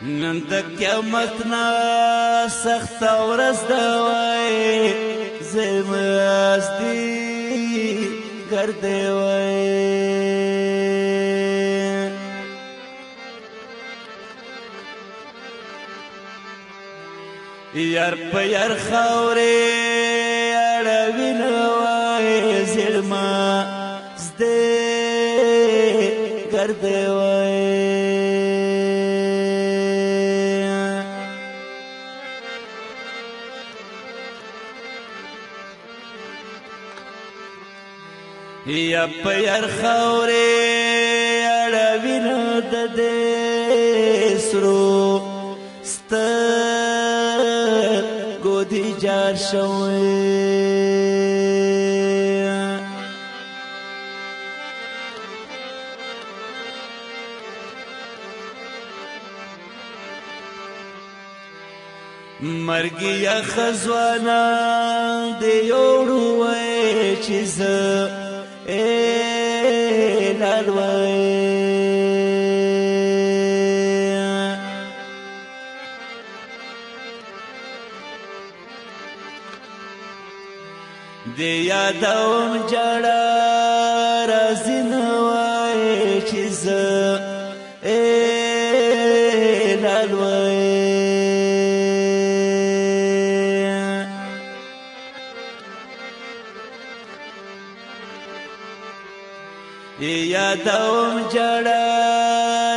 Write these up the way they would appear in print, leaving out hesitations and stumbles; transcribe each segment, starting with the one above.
نن د قیامت نه سخته ورځ ده وای زه مستي ګرځې وای یار په یار خاورې اړوي نه وای زړما زده ګرځې وای یا په یار خاورې اړوي نه د دې سرو سترګو دې جار شوی مرګي یا خزوانا دې یوړو وای چې زه لالوي دې یادوم جړه راځي نه وای چې زه لالوي یادوم جړه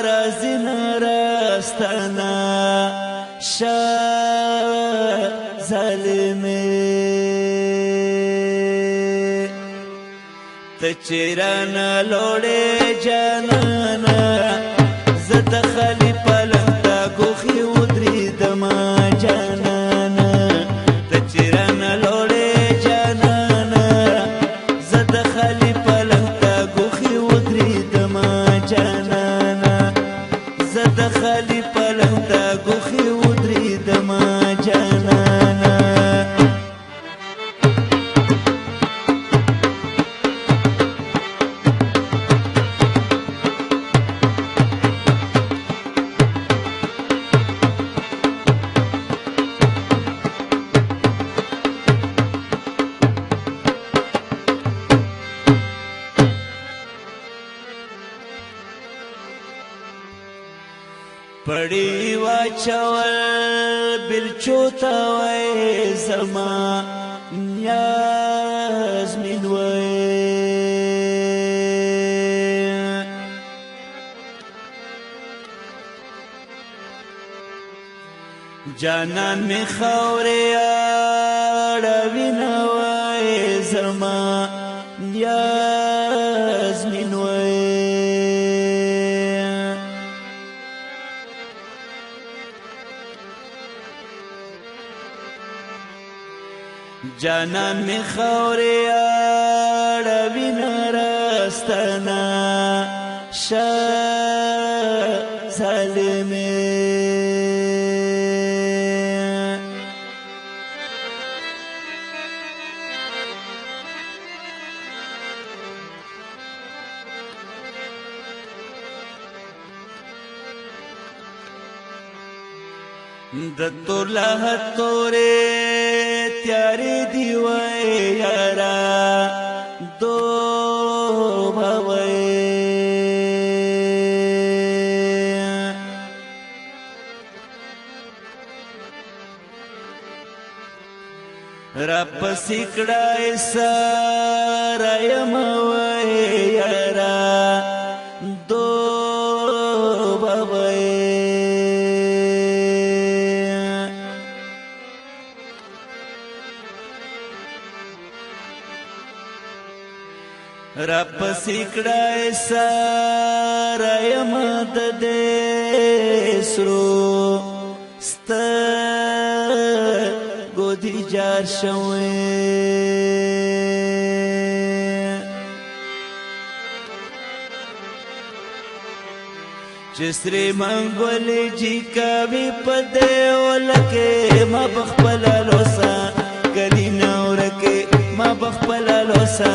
راځي نه راستانه شه ظالمې ته چیرانه لوړې جانانه زه د خالي پلنګ ته ګوښې ودرېدمه جانانه ته چیرانه لوړې جانانه زه د خالي پلنګ ته ګوښې ودرېدمه جانانه زه د خالي پلنګ ته ګوښې ودرېدمه جانانه پړی واچول بلچو ته وای زما یاسمین وای جانان می خاورې اړوي نه وای زما یاسمین وای جانان می خاورې اړوي نه راستانه شه ظالمې د تور له تورې تیارې دی وای یارا دوبه وای راپسې کړای سره یم وای یارا دوبه وای راپسې کړای سره یم د دې سرو سترګو دې جار شوی چې سرې منګولې جي کوي په دې ولکې ما بخپله لوسه کلي نه ورکې ما بخپله لوسه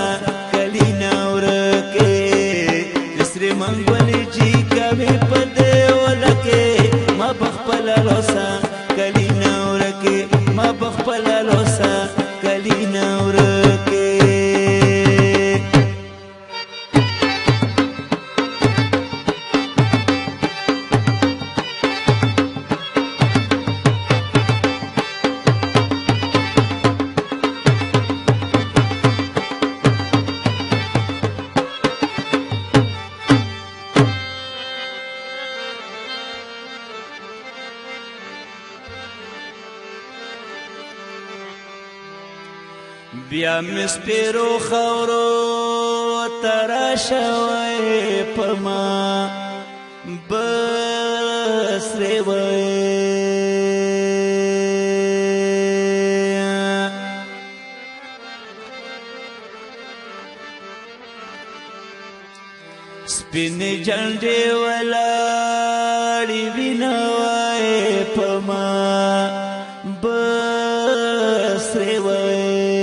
کلي نه ورکې چې سرې منګولې جي کوي په دې ولکې ما بخپله بیا مې سپېرو خاورو تراشوی په ما بسرې وی سپینې جنډې ولاړې وینه وی په ما بسرې وی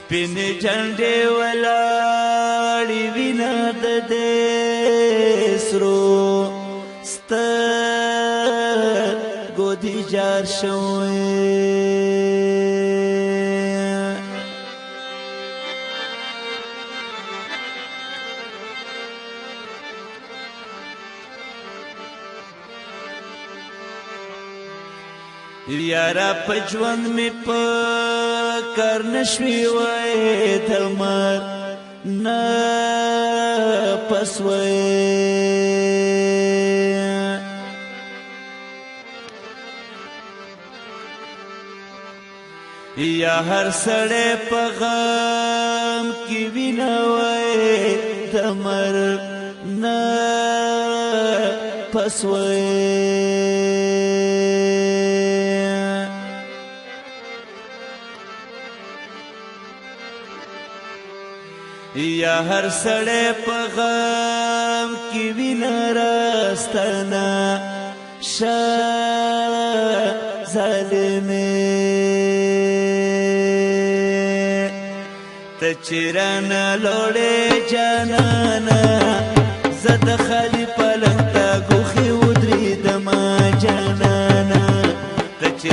سپینې جنډې ولاړې وینه د دې سرو سترګو دې جار شوی یارا په ژوند مې په کار نشوي وای د مر نه پس وای یا هر سړی په غم کې وینه وای د مر نه پس وای یا هر سړی په غم کې وینه راستنه شه ظالمې ته چې رانه لوړې جانانه زه د خالي پلنګ ته ګوښې ودرېدمه جانانه ته چې